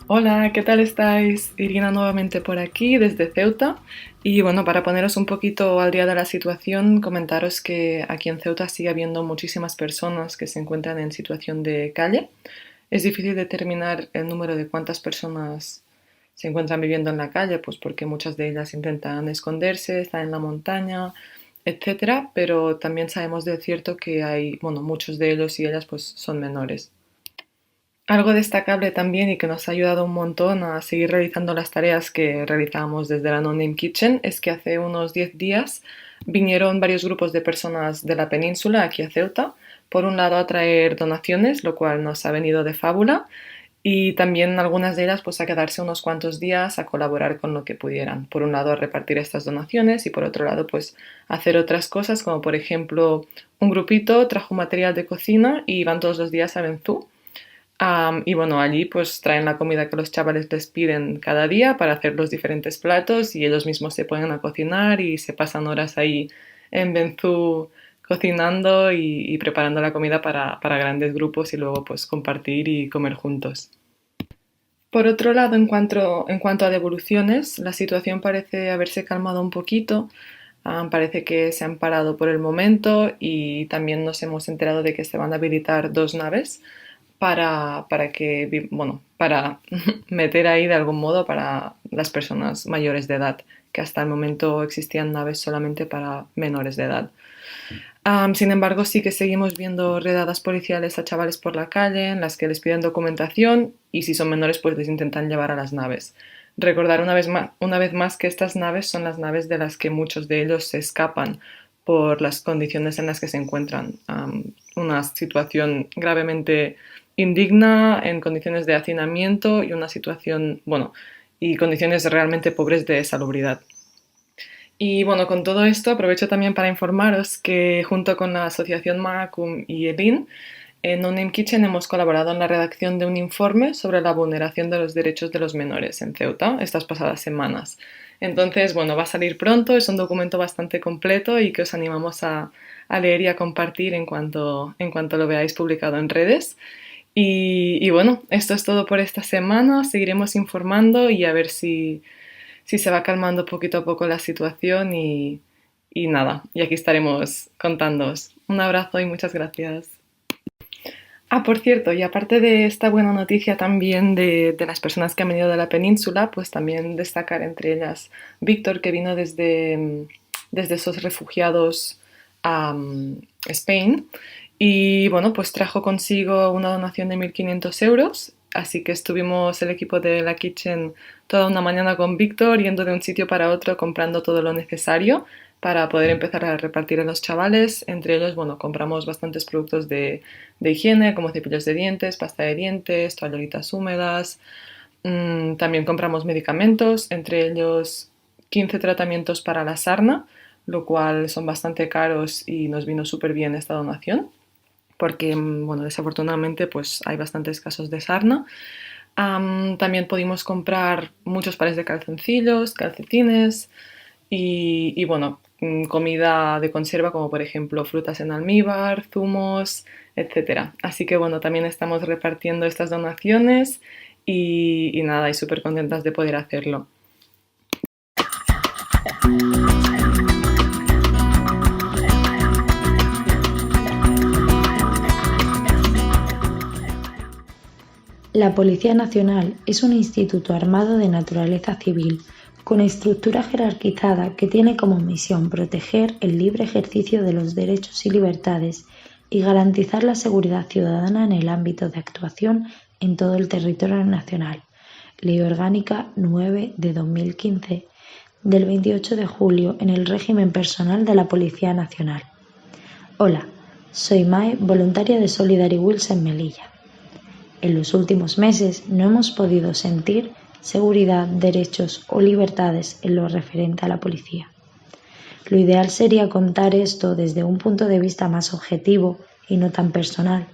Hola, ¿qué tal estáis? Irina nuevamente por aquí desde Ceuta. Y bueno, para poneros un poquito al día de la situación, comentaros que aquí en Ceuta sigue habiendo muchísimas personas que se encuentran en situación de calle. Es difícil determinar el número de cuántas personas se encuentran viviendo en la calle, pues porque muchas de ellas intentan esconderse, están en la montaña, etcétera, pero también sabemos de cierto que hay, bueno, muchos de ellos y ellas pues son menores. Algo destacable también y que nos ha ayudado un montón a seguir realizando las tareas que realizamos desde la No Name Kitchen es que hace unos 10 días vinieron varios grupos de personas de la península aquí a Ceuta, por un lado a traer donaciones, lo cual nos ha venido de fábula, y también algunas de ellas pues a quedarse unos cuantos días a colaborar con lo que pudieran. Por un lado a repartir estas donaciones y por otro lado pues hacer otras cosas, como por ejemplo un grupito trajo material de cocina y van todos los días a Benzú. Y bueno, allí pues traen la comida que los chavales les piden cada día para hacer los diferentes platos y ellos mismos se ponen a cocinar y se pasan horas ahí en Benzú cocinando y preparando la comida para grandes grupos y luego pues compartir y comer juntos. Por otro lado, en cuanto a devoluciones, la situación parece haberse calmado un poquito. Parece que se han parado por el momento y también nos hemos enterado de que se van a habilitar dos naves para meter ahí de algún modo para las personas mayores de edad, que hasta el momento existían naves solamente para menores de edad. Sin embargo, sí que seguimos viendo redadas policiales a chavales por la calle en las que les piden documentación y si son menores pues les intentan llevar a las naves. Recordar una vez más que estas naves son las naves de las que muchos de ellos se escapan por las condiciones en las que se encuentran. Una situación gravemente indigna, en condiciones de hacinamiento y una situación, bueno, y condiciones realmente pobres de salubridad. Y bueno, con todo esto aprovecho también para informaros que junto con la asociación Magacum y ELIN, en No Name Kitchen hemos colaborado en la redacción de un informe sobre la vulneración de los derechos de los menores en Ceuta estas pasadas semanas. Entonces, bueno, va a salir pronto, es un documento bastante completo y que os animamos a leer y a compartir en cuanto lo veáis publicado en redes. Y bueno, esto es todo por esta semana, seguiremos informando y a ver si se va calmando poquito a poco la situación y nada, y aquí estaremos contándoos. Un abrazo y muchas gracias. Por cierto, y aparte de esta buena noticia también de las personas que han venido de la península, pues también destacar entre ellas Víctor, que vino desde esos refugiados a Spain. Y bueno, pues trajo consigo una donación de 1.500 euros. Así que estuvimos el equipo de la Kitchen toda una mañana con Víctor, yendo de un sitio para otro, comprando todo lo necesario para poder empezar a repartir a los chavales. Entre ellos, bueno, compramos bastantes productos de higiene, como cepillos de dientes, pasta de dientes, toallitas húmedas. También compramos medicamentos, entre ellos 15 tratamientos para la sarna, lo cual son bastante caros y nos vino súper bien esta donación, porque, bueno, desafortunadamente pues hay bastantes casos de sarna. También pudimos comprar muchos pares de calzoncillos, calcetines y bueno, comida de conserva como por ejemplo frutas en almíbar, zumos, etcétera. Así que bueno, también estamos repartiendo estas donaciones y nada, y súper contentas de poder hacerlo. La Policía Nacional es un instituto armado de naturaleza civil, con estructura jerarquizada que tiene como misión proteger el libre ejercicio de los derechos y libertades y garantizar la seguridad ciudadana en el ámbito de actuación en todo el territorio nacional. Ley Orgánica 9 de 2015, del 28 de julio en el régimen personal de la Policía Nacional. Hola, soy Mae, voluntaria de Solidary Wheels en Melilla. En los últimos meses no hemos podido sentir seguridad, derechos o libertades en lo referente a la policía. Lo ideal sería contar esto desde un punto de vista más objetivo y no tan personal,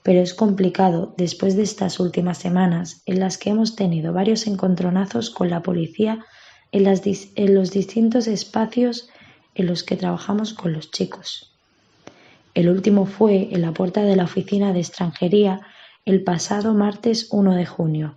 pero es complicado después de estas últimas semanas en las que hemos tenido varios encontronazos con la policía en los distintos espacios en los que trabajamos con los chicos. El último fue en la puerta de la oficina de extranjería el pasado martes 1 de junio.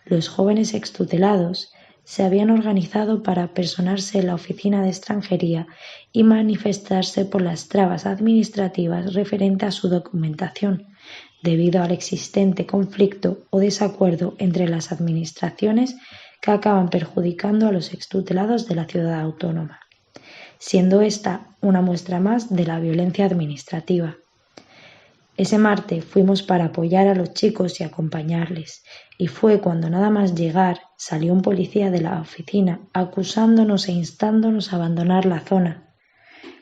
Los jóvenes extutelados se habían organizado para personarse en la oficina de extranjería y manifestarse por las trabas administrativas referente a su documentación, debido al existente conflicto o desacuerdo entre las administraciones que acaban perjudicando a los extutelados de la ciudad autónoma, siendo esta una muestra más de la violencia administrativa. Ese martes fuimos para apoyar a los chicos y acompañarles, y fue cuando nada más llegar salió un policía de la oficina acusándonos e instándonos a abandonar la zona.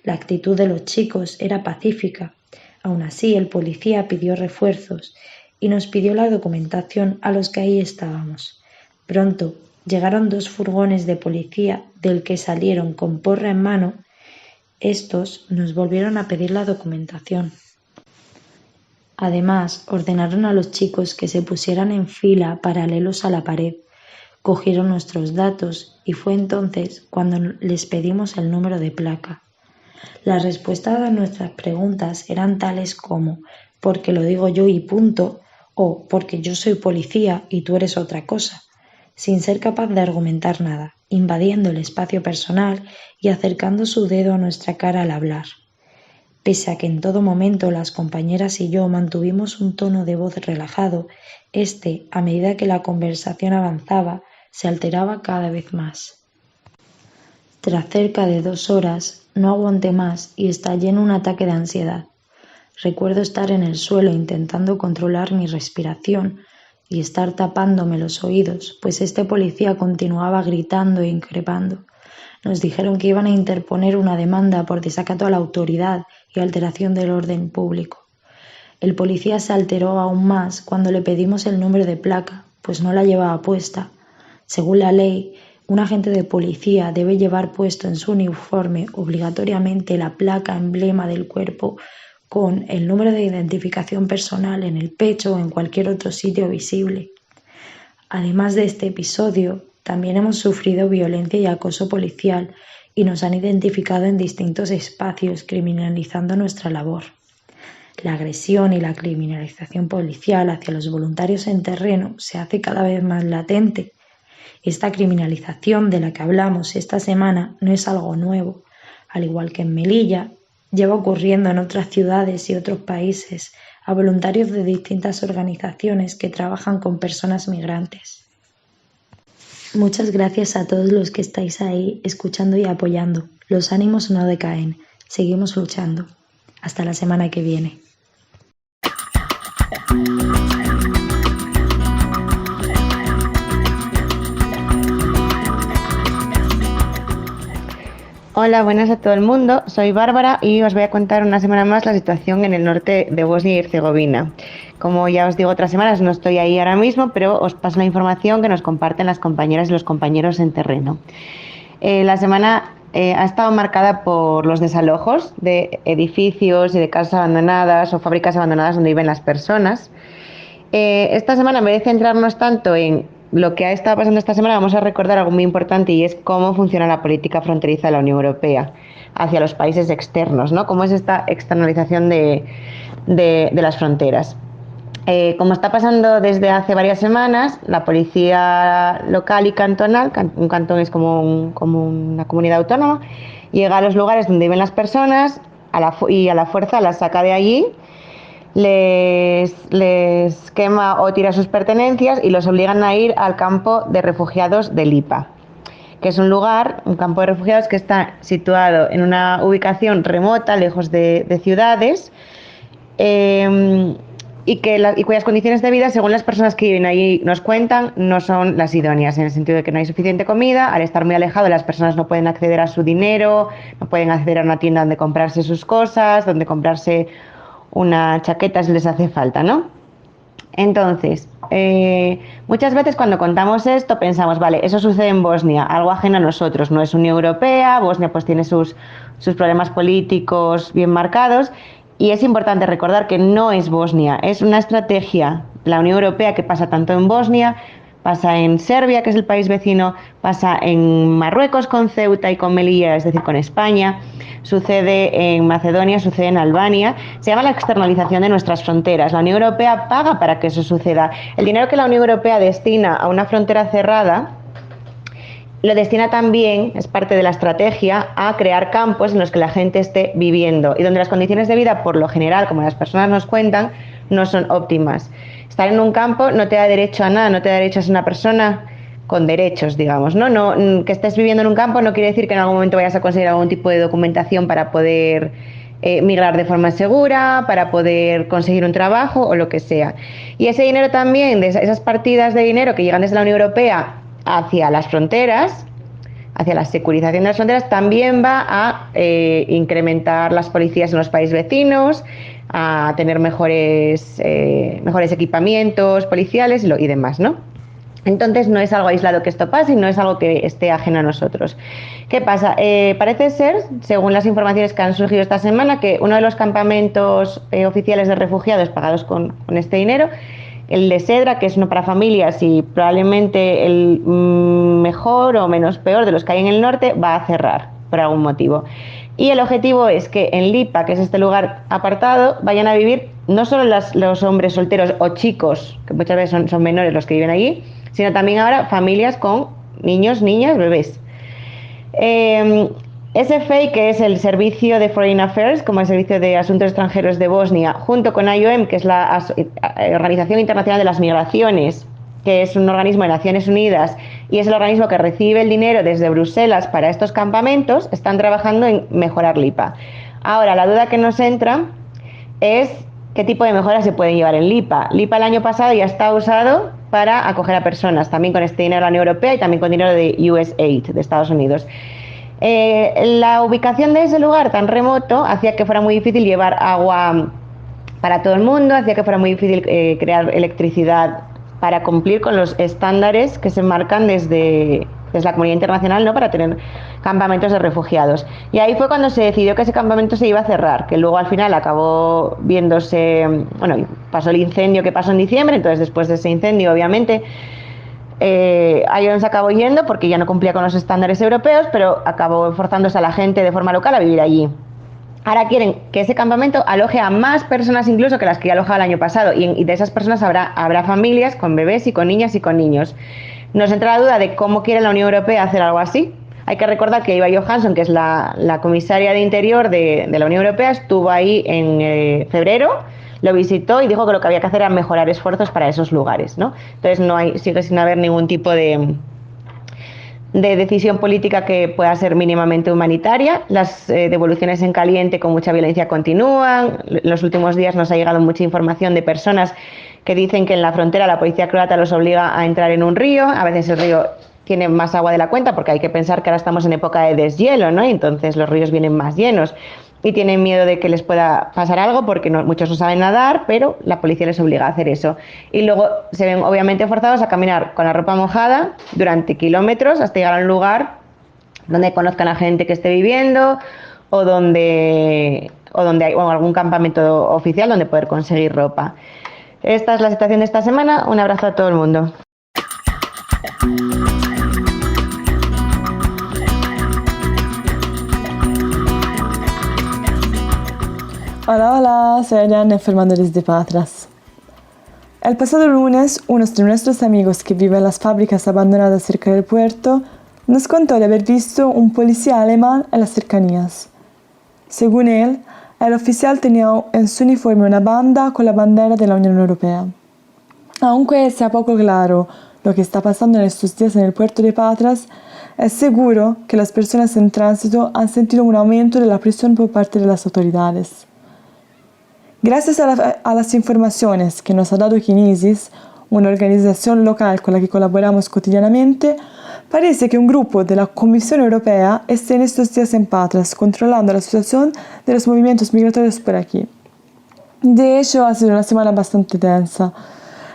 La actitud de los chicos era pacífica. Aún así, el policía pidió refuerzos y nos pidió la documentación a los que ahí estábamos. Pronto llegaron 2 furgones de policía del que salieron con porra en mano. Estos nos volvieron a pedir la documentación. Además, ordenaron a los chicos que se pusieran en fila paralelos a la pared. Cogieron nuestros datos y fue entonces cuando les pedimos el número de placa. Las respuestas a nuestras preguntas eran tales como «porque lo digo yo y punto» o «porque yo soy policía y tú eres otra cosa», sin ser capaz de argumentar nada, invadiendo el espacio personal y acercando su dedo a nuestra cara al hablar. Pese a que en todo momento las compañeras y yo mantuvimos un tono de voz relajado, a medida que la conversación avanzaba, se alteraba cada vez más. Tras cerca de 2 horas, no aguanté más y estallé en un ataque de ansiedad. Recuerdo estar en el suelo intentando controlar mi respiración y estar tapándome los oídos, pues este policía continuaba gritando e increpando. Nos dijeron que iban a interponer una demanda por desacato a la autoridad y alteración del orden público. El policía se alteró aún más cuando le pedimos el número de placa, pues no la llevaba puesta. Según la ley, un agente de policía debe llevar puesto en su uniforme obligatoriamente la placa emblema del cuerpo con el número de identificación personal en el pecho o en cualquier otro sitio visible. Además de este episodio, también hemos sufrido violencia y acoso policial y nos han identificado en distintos espacios criminalizando nuestra labor. La agresión y la criminalización policial hacia los voluntarios en terreno se hace cada vez más latente. Esta criminalización de la que hablamos esta semana no es algo nuevo. Al igual que en Melilla, lleva ocurriendo en otras ciudades y otros países a voluntarios de distintas organizaciones que trabajan con personas migrantes. Muchas gracias a todos los que estáis ahí escuchando y apoyando. Los ánimos no decaen. Seguimos luchando. Hasta la semana que viene. Hola, buenas a todo el mundo. Soy Bárbara y os voy a contar una semana más la situación en el norte de Bosnia y Herzegovina. Como ya os digo otras semanas, no estoy ahí ahora mismo, pero os paso la información que nos comparten las compañeras y los compañeros en terreno. La semana ha estado marcada por los desalojos de edificios y de casas abandonadas o fábricas abandonadas donde viven las personas. Esta semana, en vez de centrarnos tanto en lo que ha estado pasando esta semana, vamos a recordar algo muy importante y es cómo funciona la política fronteriza de la Unión Europea hacia los países externos, ¿no? Cómo es esta externalización de las fronteras. Como está pasando desde hace varias semanas, la policía local y cantonal, un cantón es como una comunidad autónoma, llega a los lugares donde viven las personas y a la fuerza las saca de allí, les quema o tira sus pertenencias y los obligan a ir al campo de refugiados de Lipa, que es un campo de refugiados que está situado en una ubicación remota, lejos de ciudades, y cuyas condiciones de vida, según las personas que viven allí nos cuentan, no son las idóneas, en el sentido de que no hay suficiente comida. Al estar muy alejado, las personas no pueden acceder a su dinero, no pueden acceder a una tienda donde comprarse sus cosas, donde comprarse una chaqueta si les hace falta, ¿no? Entonces, muchas veces cuando contamos esto pensamos, vale, eso sucede en Bosnia, algo ajeno a nosotros, no es Unión Europea, Bosnia pues tiene sus problemas políticos bien marcados, y es importante recordar que no es Bosnia, es una estrategia de la Unión Europea que pasa tanto en Bosnia Pasa en Serbia, que es el país vecino, pasa en Marruecos con Ceuta y con Melilla, es decir, con España, sucede en Macedonia, sucede en Albania. Se llama la externalización de nuestras fronteras. La Unión Europea paga para que eso suceda. El dinero que la Unión Europea destina a una frontera cerrada lo destina también, es parte de la estrategia, a crear campos en los que la gente esté viviendo y donde las condiciones de vida, por lo general, como las personas nos cuentan, no son óptimas. Estar en un campo no te da derecho a nada, no te da derecho a ser una persona con derechos, digamos, ¿no? Que estés viviendo en un campo no quiere decir que en algún momento vayas a conseguir algún tipo de documentación para poder migrar de forma segura, para poder conseguir un trabajo o lo que sea. Y ese dinero también, de esas partidas de dinero que llegan desde la Unión Europea hacia las fronteras, hacia la securización de las fronteras, también va a incrementar las policías en los países vecinos, a tener mejores equipamientos policiales y demás, ¿no? Entonces no es algo aislado que esto pase y no es algo que esté ajeno a nosotros. ¿Qué pasa? Parece ser, según las informaciones que han surgido esta semana, que uno de los campamentos oficiales de refugiados pagados con este dinero, el de Sedra, que es uno para familias y probablemente el mejor o menos peor de los que hay en el norte, va a cerrar por algún motivo. Y el objetivo es que en Lipa, que es este lugar apartado, vayan a vivir no solo los hombres solteros o chicos, que muchas veces son menores los que viven allí, sino también ahora familias con niños, niñas, bebés. SFA, que es el Servicio de Foreign Affairs, como el Servicio de Asuntos Extranjeros de Bosnia, junto con IOM, que es la Organización Internacional de las Migraciones, que es un organismo de Naciones Unidas y es el organismo que recibe el dinero desde Bruselas para estos campamentos, están trabajando en mejorar Lipa. Ahora, la duda que nos entra es qué tipo de mejoras se pueden llevar en Lipa. Lipa el año pasado ya está usado para acoger a personas, también con este dinero de la Unión Europea y también con dinero de USAID, de Estados Unidos. La ubicación de ese lugar tan remoto hacía que fuera muy difícil llevar agua para todo el mundo, hacía que fuera muy difícil crear electricidad para cumplir con los estándares que se marcan desde la comunidad internacional, ¿no?, para tener campamentos de refugiados. Y ahí fue cuando se decidió que ese campamento se iba a cerrar, que luego al final acabó viéndose, bueno, pasó el incendio que pasó en diciembre, entonces después de ese incendio, obviamente, IOM se acabó yendo porque ya no cumplía con los estándares europeos, pero acabó forzándose a la gente de forma local a vivir allí. Ahora quieren que ese campamento aloje a más personas incluso que las que ya alojaba el año pasado, y de esas personas habrá familias con bebés y con niñas y con niños. Nos entra la duda de cómo quiere la Unión Europea hacer algo así. Hay que recordar que Eva Johansson, que es la comisaria de Interior de la Unión Europea, estuvo ahí en febrero, lo visitó y dijo que lo que había que hacer era mejorar esfuerzos para esos lugares, ¿no? Entonces sigue sin haber ningún tipo de decisión política que pueda ser mínimamente humanitaria. Las devoluciones en caliente con mucha violencia continúan. En los últimos días nos ha llegado mucha información de personas que dicen que en la frontera la policía croata los obliga a entrar en un río. A veces el río tiene más agua de la cuenta porque hay que pensar que ahora estamos en época de deshielo, ¿no? Y entonces los ríos vienen más llenos y tienen miedo de que les pueda pasar algo porque muchos no saben nadar, pero la policía les obliga a hacer eso. Y luego se ven obviamente forzados a caminar con la ropa mojada durante kilómetros hasta llegar a un lugar donde conozcan a gente que esté viviendo o donde hay algún campamento oficial donde poder conseguir ropa. Esta es la situación de esta semana. Un abrazo a todo el mundo. Hola, hola, soy Ariane, informando desde Patras. El pasado lunes, uno de nuestros amigos que vive en las fábricas abandonadas cerca del puerto nos contó de haber visto un policía alemán en las cercanías. Según él, el oficial tenía en su uniforme una banda con la bandera de la Unión Europea. Aunque sea poco claro lo que está pasando en estos días en el puerto de Patras, es seguro que las personas en tránsito han sentido un aumento de la presión por parte de las autoridades. Gracias a las informaciones que nos ha dado Kinesis, una organización local con la que colaboramos cotidianamente, parece que un grupo de la Comisión Europea esté en estos días en Patras, controlando la situación de los movimientos migratorios por aquí. De hecho, ha sido una semana bastante tensa.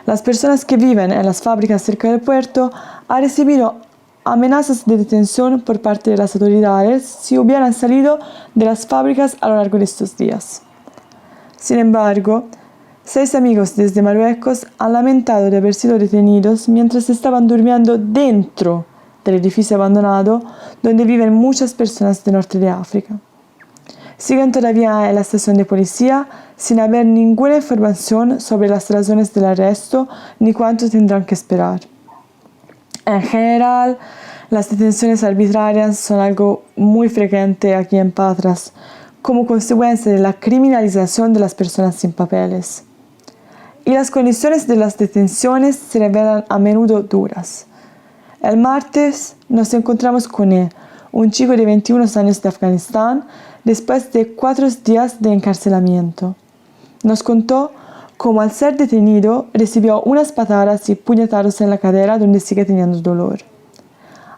Las personas que viven en las fábricas cerca del puerto han recibido amenazas de detención por parte de las autoridades si hubieran salido de las fábricas a lo largo de estos días. Sin embargo, 6 amigos desde Marruecos han lamentado de haber sido detenidos mientras estaban durmiendo dentro del edificio abandonado donde viven muchas personas del norte de África. Siguen todavía en la estación de policía sin haber ninguna información sobre las razones del arresto ni cuánto tendrán que esperar. En general, las detenciones arbitrarias son algo muy frecuente aquí en Patras, como consecuencia de la criminalización de las personas sin papeles. Y las condiciones de las detenciones se revelan a menudo duras. El martes nos encontramos con él, un chico de 21 años de Afganistán, después de 4 días de encarcelamiento. Nos contó cómo al ser detenido recibió unas patadas y puñetazos en la cadera donde sigue teniendo dolor.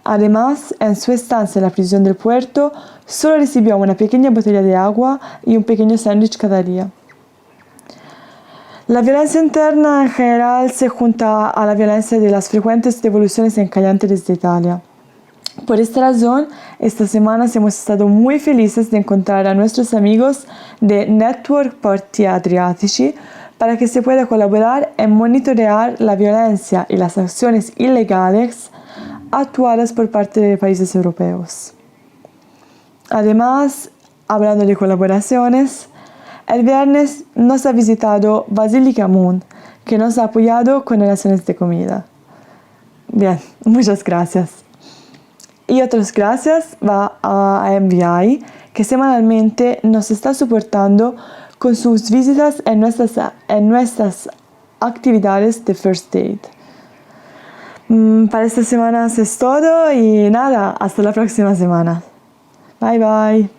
Además, en su estancia en la prisión del puerto, solo recibió una pequeña botella de agua y un pequeño sándwich cada día. La violencia interna en general se junta a la violencia de las frecuentes devoluciones en Callante desde Italia. Por esta razón, estas semanas hemos estado muy felices de encontrar a nuestros amigos de Network Porti Adriatici para que se pueda colaborar en monitorear la violencia y las acciones ilegales actuadas por parte de países europeos. Además, hablando de colaboraciones, el viernes nos ha visitado Basilica Moon, que nos ha apoyado con donaciones de comida. Bien, muchas gracias. Y otras gracias va a MVI, que semanalmente nos está soportando con sus visitas en nuestras actividades de First Aid. Para esta semana es todo y nada, hasta la próxima semana. Bye bye.